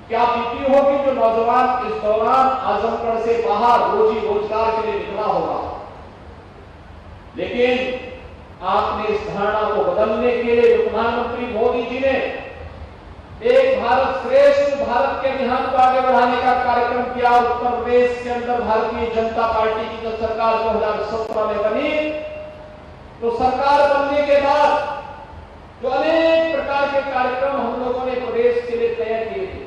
क्या बीती होगी जो नौजवान इस दौरान आजमगढ़ से बाहर रोजी रोजगार के लिए निकला होगा। लेकिन आपने इस धारणा को बदलने के लिए जो प्रधानमंत्री मोदी जी ने एक भारत श्रेष्ठ भारत के अभियान को आगे बढ़ाने का कार्यक्रम किया। उत्तर प्रदेश के अंदर भारतीय जनता पार्टी की जब सरकार 2017 में बनी, तो सरकार बनने के बाद जो अनेक प्रकार के कार्यक्रम हम लोगों ने प्रदेश के लिए तय किए थे।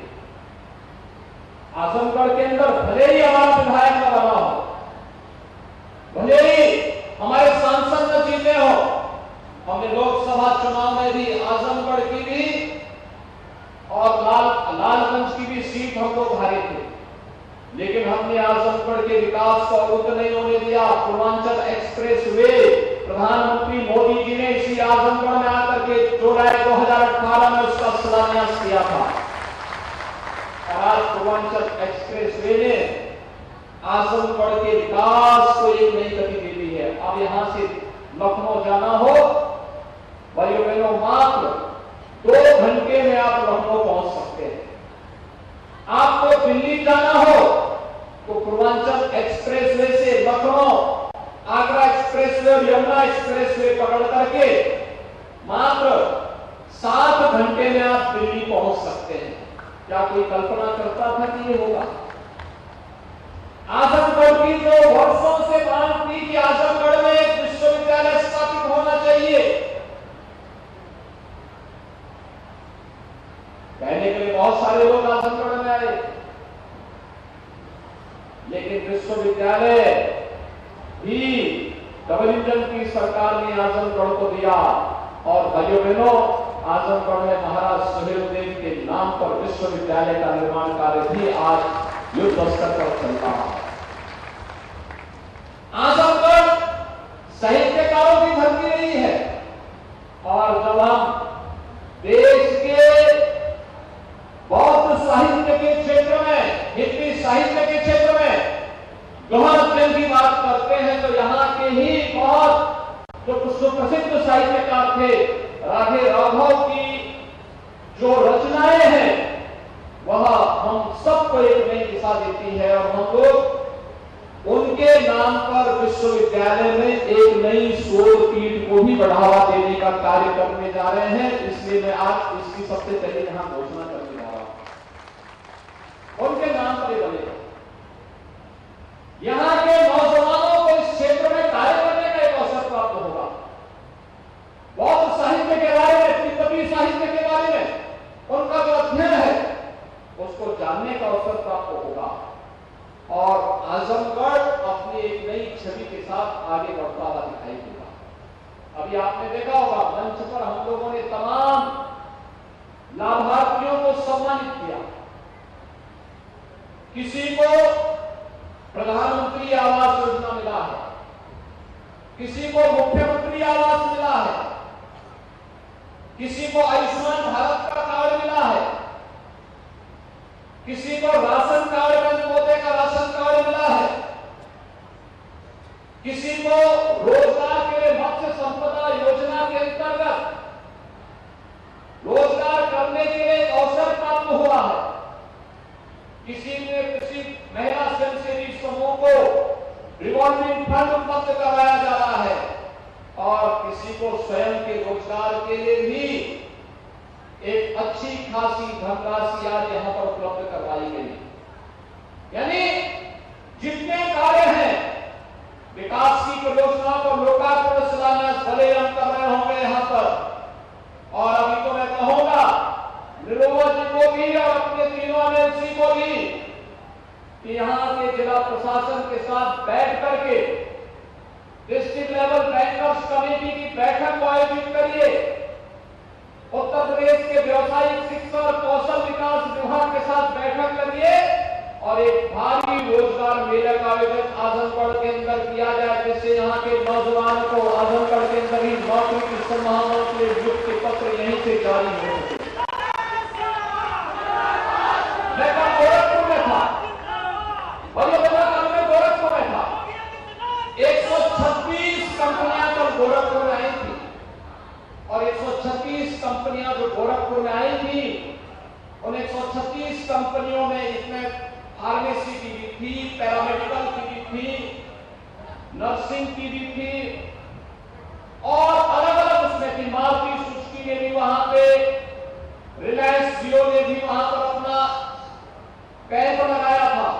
आजमगढ़ के अंदर भले ही हमारा विधायक न बना हो, भले ही हमारे सांसद न जीते हो, हमने लोकसभा चुनाव में भी आजमगढ़ की भी और लालगंज की भी सीट हम लोग हारे थे, लेकिन हमने आजमगढ़ के विकास को रुक नहीं होने दिया। पूर्वांचल एक्सप्रेस वे प्रधानमंत्री मोदी जी ने इसी आजमगढ़ में आकर के जुलाई 2018 में उसका शिलान्यास किया था। आज पूर्वांचल एक्सप्रेस वे ने आजमगढ़ के विकास को एक नई गति दे दी है। अब यहां से लखनऊ जाना हो, भाइयों बहनों, मात्र 2 घंटे में आप लखनऊ पहुंच सकते हैं। आपको दिल्ली जाना हो तो पूर्वांचल एक्सप्रेस वे से लखनऊ, आगरा एक्सप्रेस वे और यमुना एक्सप्रेस वे पकड़ करके मात्र 7 घंटे में आप दिल्ली पहुंच सकते हैं। क्या कोई कल्पना करता था कि ये होगा? आजमगढ़ की जो वर्षों से मांग थी कि आजमगढ़ में एक विश्वविद्यालय स्थापित होना चाहिए, कहने के लिए बहुत सारे लोग आजमगढ़ में आए, लेकिन विश्वविद्यालय भी डबल इंजन की सरकार ने आजमगढ़ को दिया। और भाइयों बहनों, आजमगढ़ में महाराज सुहेलदेव के नाम पर विश्वविद्यालय का निर्माण कार्य भी आज युद्ध स्तर पर चल रहा है। आजमगढ़ साहित्यकारों की धरती रही है, और जब हम देश के बौद्ध साहित्य के क्षेत्र में, हिंदी साहित्य के क्षेत्र में गहन अध्ययन की बात करते हैं, तो यहाँ के ही बहुत जो सुप्रसिद्ध साहित्यकार थे, राधे राघव की जो रचनाएं हैं, वह हम सबको एक नई दिशा देती है। और हम लोग उनके नाम पर विश्वविद्यालय में एक नई शोध पीठ को भी बढ़ावा देने का कार्य करने जा रहे हैं। इसलिए मैं आज इसकी सबसे पहले यहां घोषणा करने जा रहा हूं। उनके नाम पर बनेगा। यहां के नौजवानों को इस क्षेत्र में कार्य करने का एक अवसर प्राप्त होगा। बौद्ध साहित्य के बारे में, तिब्बती साहित्य के बारे में उनका जो अध्ययन है उसको जानने का अवसर प्राप्त होगा। और आजमगढ़ अपनी एक नई छवि के साथ आगे बढ़ता हुआ दिखाई देगा। अभी आपने देखा होगा मंच पर हम लोगों ने तमाम लाभार्थियों को सम्मानित किया। किसी को प्रधानमंत्री आवास योजना मिला है, किसी को मुख्यमंत्री आवास मिला है, किसी को आयुष्मान भारत का कार्ड मिला है, किसी को राशन कार्ड में पोते का राशन कार्ड मिला है, किसी को रोजगार के लिए मत्स्य संपदा योजना के अंतर्गत रोजगार करने के लिए अवसर प्राप्त हुआ है, किसी महिला स्वयंसेवी समूह को रिवॉल्विंग फंड उपलब्ध कराया जा रहा है, और किसी को स्वयं के रोजगार के लिए भी एक अच्छी खासी धनराशि आज यहां पर उपलब्ध करवाई गई। यानी जितने कार्य हैं विकास की परियोजना को लोकार्पण शिलान्यास भले हम कर रहे होंगे यहां पर, और अभी तो मैं कहूंगा निरोवा जी को भी और अपने तीनों एमएलसी को भी कि यहां के जिला प्रशासन के साथ बैठ करके डिस्ट्रिक्ट लेवल बैंकर्स कमेटी की बैठक को आयोजित करिए। उत्तर प्रदेश के व्यवसायिक शिक्षा और कौशल विकास विभाग के साथ बैठक करिए और एक भारी रोजगार मेले का आयोजन आजमगढ़ के अंदर किया जाए, जिससे यहाँ के नौजवानों को आजमगढ़ के अंदर ही नौकरी की संभावनाओं के लिए नियुक्ति पत्र यहीं से जारी हो सके। मैं गोरखपुर में था, गोरखपुर में था, 136 कंपनियां कल गोरखपुर में आई थी, और 136 कंपनियां जो गोरखपुर में आई थी उन 136 कंपनी फार्मेसी की भी थी, पैरामेडिकल की भी थी, नर्सिंग की भी थी और अलग अलग उसमें थी। मारुति सुजुकी ने भी वहां पे, रिलायंस जियो ने भी वहां पर अपना कैंप लगाया था।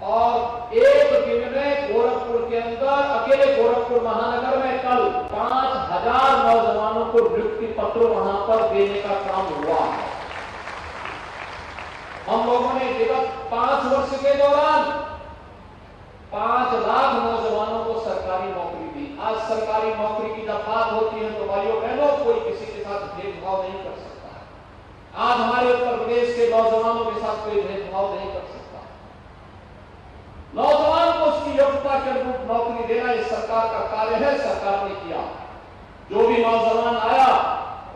और एक दिन में गोरखपुर के अंदर, अकेले गोरखपुर महानगर में कल 5,000 नौजवानों को नियुक्ति पत्र वहां पर देने का काम हुआ है। हम लोगों ने विगत 5 वर्ष के दौरान 5 लाख नौजवानों को सरकारी नौकरी दी। आज सरकारी नौकरी की जब बात होती है तो भाइयों बहनों, कोई किसी के साथ भेदभाव नहीं कर सकता। आज हमारे उत्तर प्रदेश के नौजवानों के साथ कोई भेदभाव नहीं कर सकता। नौजवान को उसकी योग्यता के अनुरूप नौकरी देना इस सरकार का कार्य है, सरकार ने किया। जो भी नौजवान आया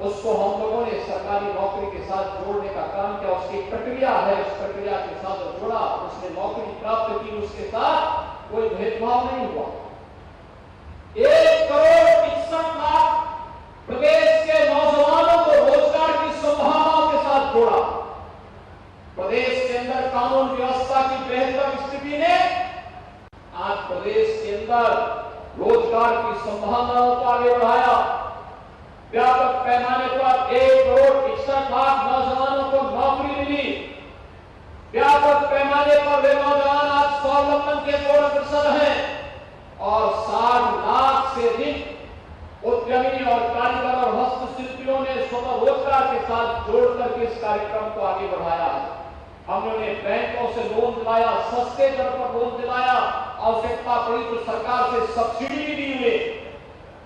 उसको हम लोगों ने सरकारी नौकरी के साथ जोड़ने का काम किया। उसकी प्रक्रिया है, उस प्रक्रिया के साथ जोड़ा, उसने नौकरी प्राप्त की, उसके साथ कोई भेदभाव नहीं हुआ। 1,61,00,000 प्रदेश के नौजवानों को रोजगार की संभावनाओं के साथ जोड़ा। प्रदेश के अंदर कानून व्यवस्था की बेहतर स्थिति ने आज प्रदेश के अंदर रोजगार की संभावनाओं को आगे बढ़ाया। व्यापक पैमाने पर 1,61,00,000 नौजवानों को नौकरी मिली। व्यापक पैमाने पर वे नौजवान आज स्वावलंबन के ओर अग्रसर हैं और 60 लाख से अधिक उद्यमी और कारीगर और हस्तशिल्पियों ने स्वतः रोजगार के साथ जोड़ करके इस कार्यक्रम को आगे बढ़ाया है। हमने बैंकों से लोन दिलाया, सस्ते दर पर लोन दिलाया, आवश्यकता पड़ी तो सरकार से सब्सिडी भी दी हुई।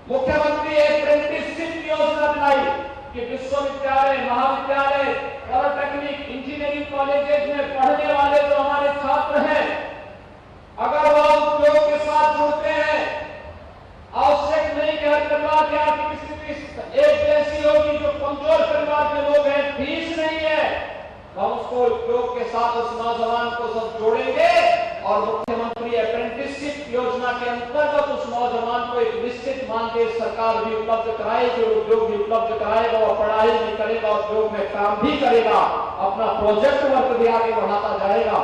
मुख्यमंत्री अप्रेंटिसशिप योजना बनाई कि विश्वविद्यालय, महाविद्यालय, पॉलिटेक्निक, इंजीनियरिंग कॉलेजेस में पढ़ने वाले जो हमारे छात्र हैं, अगर वह उद्योग के साथ जुड़ते हैं, आवश्यक नहीं कि हर परिवार की आर्थिक स्थिति एक जैसी होगी। जो कमजोर परिवार के लोग हैं, फीस नहीं है, हम उसको उद्योग के साथ उस नौजवान को सब जोड़ेंगे और मुख्यमंत्री अप्रेंटिसशिप योजना के अंतर्गत उस नौजवान को एक निश्चित मानदेय सरकार भी उपलब्ध कराएगी, उद्योग भी उपलब्ध कराएगा। और पढ़ाई भी करेगा, उद्योग में काम भी करेगा, अपना प्रोजेक्ट वर्क भी आगे बढ़ाता जाएगा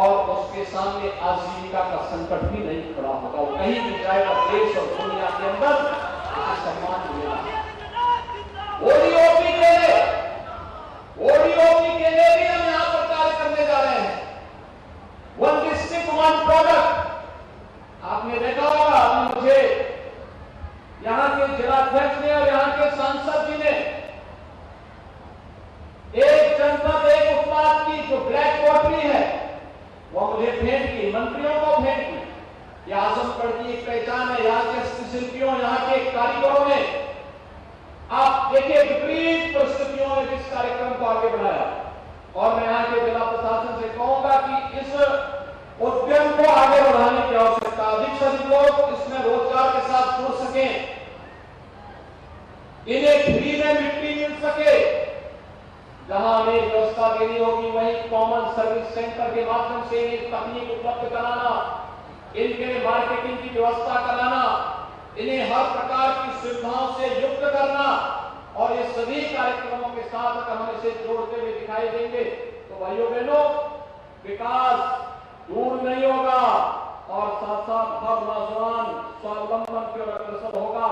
और उसके सामने आजीविका का संकट भी नहीं खड़ा होगा। वो कहीं भी जाएगा, देश और दुनिया के अंदर सम्मान मिलेगा। ओडीओपी के लिए भी हम यहां पर कार्य करने जा रहे हैं। One district one product. आपने देखा होगा, अभी मुझे यहां के जिलाध्यक्ष ने और यहां के सांसद जी ने एक जनपद एक उत्पाद की जो ब्लैक पॉटरी है वो मुझे भेंट की, मंत्रियों को भेंट की। यह आजमगढ़ की एक पहचान है। यहाँ के हस्तशिल्पियों, यहाँ के कारीगरों ने, आप देखिए विपरीत परिस्थितियों में इस कार्यक्रम को आगे बढ़ाया। और मैं यहाँ के जिला प्रशासन से कहूंगा कि इस उद्यम को आगे बढ़ाने की आवश्यकता, अधिक से अधिक लोग इसमें रोजगार के साथ जुड़ सके, इन्हें फ्री में मिट्टी मिल सके। जहां हमें व्यवस्था देनी होगी वहीं कॉमन सर्विस सेंटर के माध्यम से इन्हें तकनीक उपलब्ध कराना, इनके लिए मार्केटिंग की व्यवस्था कराना, इन्हें हर प्रकार की सुविधाओं से युक्त करना। और ये सभी कार्यक्रमों के साथ अगर हम इसे जोड़ते हुए दिखाई देंगे तो भाइयों बहनों, विकास दूर नहीं होगा और साथ साथ हर नौजवान स्वावलंबन की ओर अग्रसर होगा।